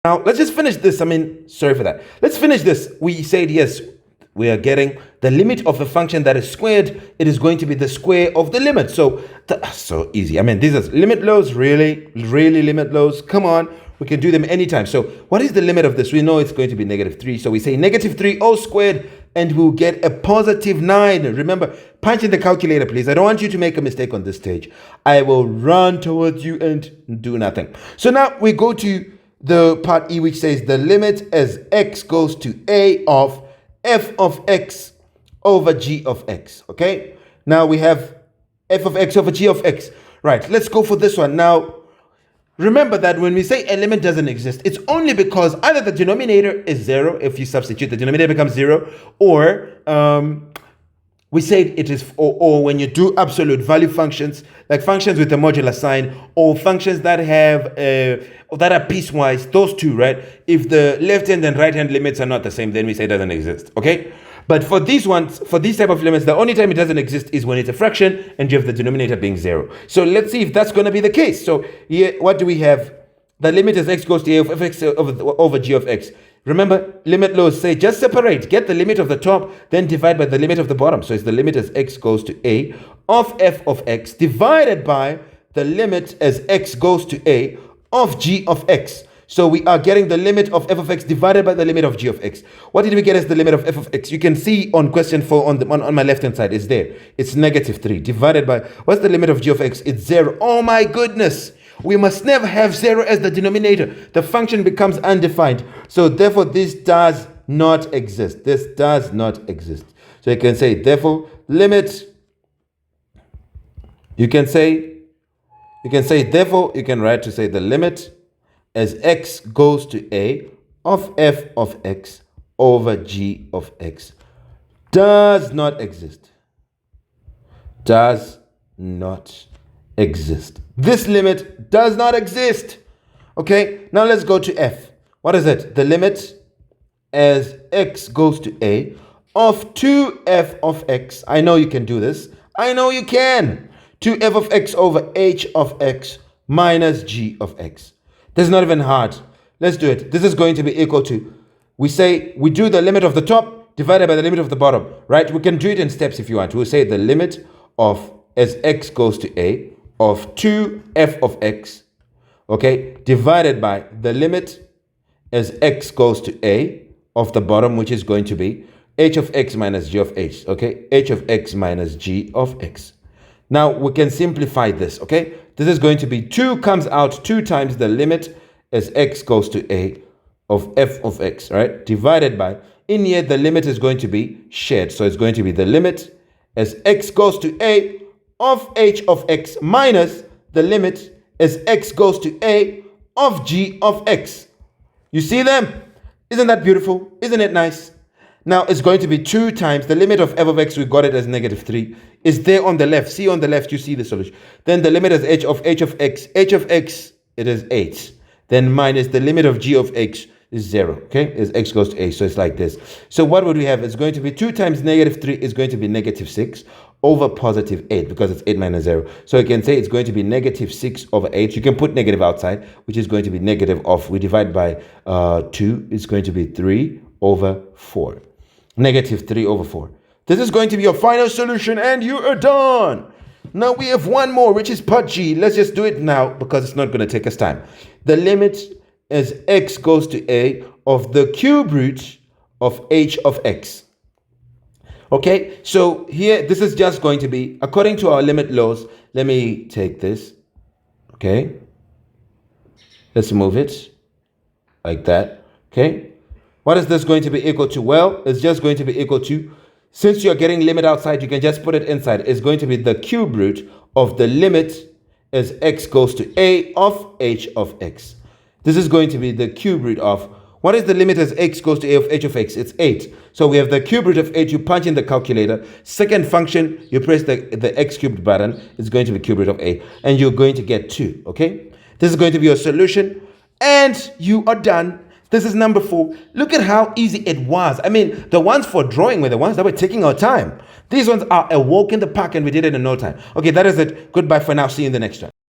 Now, let's just finish this. Sorry for that. Let's finish this. We said, yes, we are getting the limit of a function that is squared. It is going to be the square of the limit. So easy. These are limit laws, really limit laws. Come on, we can do them anytime. So what is the limit of this? We know it's going to be -3. So we say -3 all squared, and we'll get a +9. Remember, punch in the calculator, please. I don't want you to make a mistake on this stage. I will run towards you and do nothing. So now we go to the part E, which says the limit as x goes to a of f of x over g of x. Okay, now we have f of x over g of x. Right, let's go for this one. Now, remember that when we say a limit doesn't exist, it's only because either the denominator is 0, if you substitute, the denominator becomes 0, or we said it is, or when you do absolute value functions, like functions with a modular sign, or functions that have that are piecewise, those two, right? If the left hand and right hand limits are not the same, then we say it doesn't exist. Okay, but for these ones, for these type of limits, the only time it doesn't exist is when it's a fraction and you have the denominator being 0. So let's see if that's going to be the case. So here, what do we have? The limit as x goes to a of f(x) over g of x. Remember, limit laws say just separate, get the limit of the top, then divide by the limit of the bottom. So it's the limit as x goes to a of f of x divided by the limit as x goes to a of g of x. So we are getting the limit of f of x divided by the limit of g of x. What did we get as the limit of f of x? You can see on question 4 on my left hand side, it's there. It's -3 divided by, what's the limit of g of x? It's 0. Oh my goodness. We must never have 0 as the denominator. The function becomes undefined. So therefore, this does not exist. This does not exist. So you can say, therefore, limit. You can therefore, you can write to say the limit as x goes to a of f of x over g of x does not exist. Does not exist. This limit does not exist. Okay, now let's go to f. What is it? The limit as x goes to a of 2f of x. I know you can do this. I know you can. 2f of x over h of x minus g of x. This is not even hard. Let's do it. This is going to be equal to, we say we do the limit of the top divided by the limit of the bottom, right? We can do it in steps if you want. We'll say the limit of as x goes to a of 2f of x, okay, divided by the limit as x goes to a of the bottom, which is going to be h of x minus g of h, okay, h of x minus g of x. Now we can simplify this, okay? This is going to be 2 comes out 2 times the limit as x goes to a of f of x, right? Divided by, in here, the limit is going to be shared. So it's going to be the limit as x goes to a of h of x minus the limit as x goes to a of g of x. You see them? Isn't that beautiful? Isn't it nice? Now it's going to be 2 times the limit of f of x. We got it as -3. Is there on the left. See on the left, you see the solution. Then the limit is h of x. h of x, it is 8. Then minus the limit of g of x is 0. Okay, as x goes to a. So it's like this. So what would we have? It's going to be 2 times -3 is going to be -6 over +8, because it's 8 minus 0. So you can say it's going to be -6 over 8. You can put negative outside, which is going to be negative of, we divide by 2, it's going to be 3 over 4. -3 over 4. This is going to be your final solution, and you are done. Now we have one more, which is part G. Let's just do it now because it's not going to take us time. The limit as x goes to a of the cube root of h of x. Okay, so here, this is just going to be, according to our limit laws, let me take this. Okay, let's move it like that. Okay, what is this going to be equal to? Well, it's just going to be equal to, since you're getting limit outside, you can just put it inside. It's going to be the cube root of the limit as x goes to a of h of x. This is going to be the cube root of, what is the limit as x goes to a of h of x? It's 8. So we have the cube root of 8. You punch in the calculator. Second function, you press the x cubed button. It's going to be cube root of 8. And you're going to get 2. Okay? This is going to be your solution. And you are done. This is number 4. Look at how easy it was. I mean, the ones for drawing were the ones that were taking our time. These ones are a walk in the park, and we did it in no time. Okay, that is it. Goodbye for now. See you in the next one.